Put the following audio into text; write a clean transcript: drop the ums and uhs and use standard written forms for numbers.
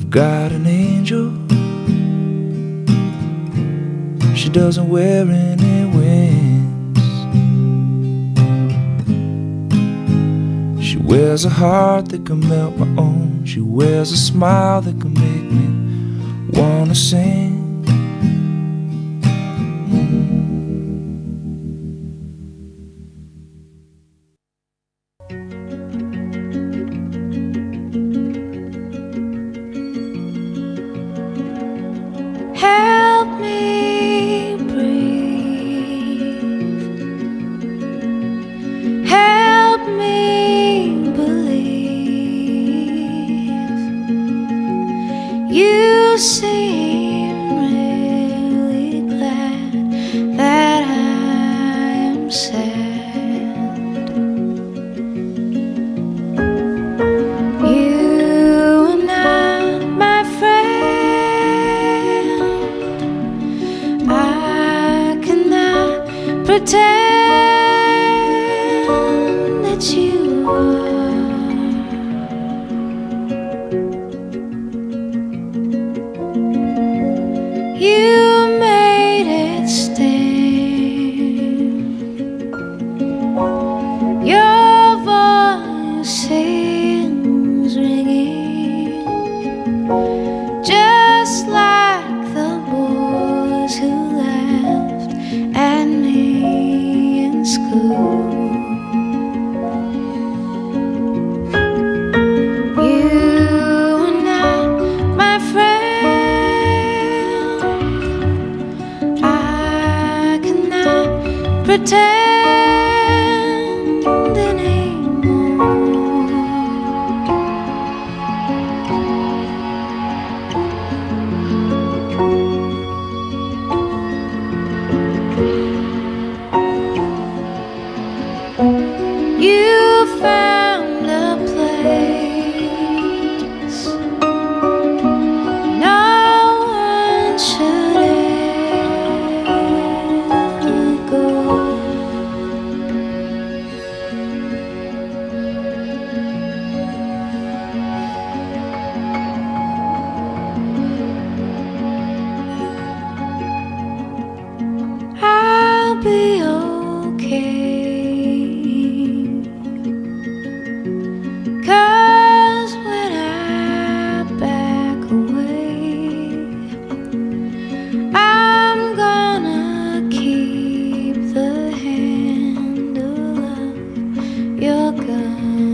I've got an angel. She doesn't wear any wings. She wears a heart that can melt my own. She wears a smile that can make me wanna sing. Help me breathe. Help me believe. You seem really glad that I am sad. You are not my friend. I cannot pretend that you are. You made it stand. Your voice seems ringing, just like the boys who laughed at me in school. You are not my friend. I cannot pretend anymore. You found a place no one should ever go. I'll be okay. 'Cause when I back away, I'm gonna keep the handle of your gun.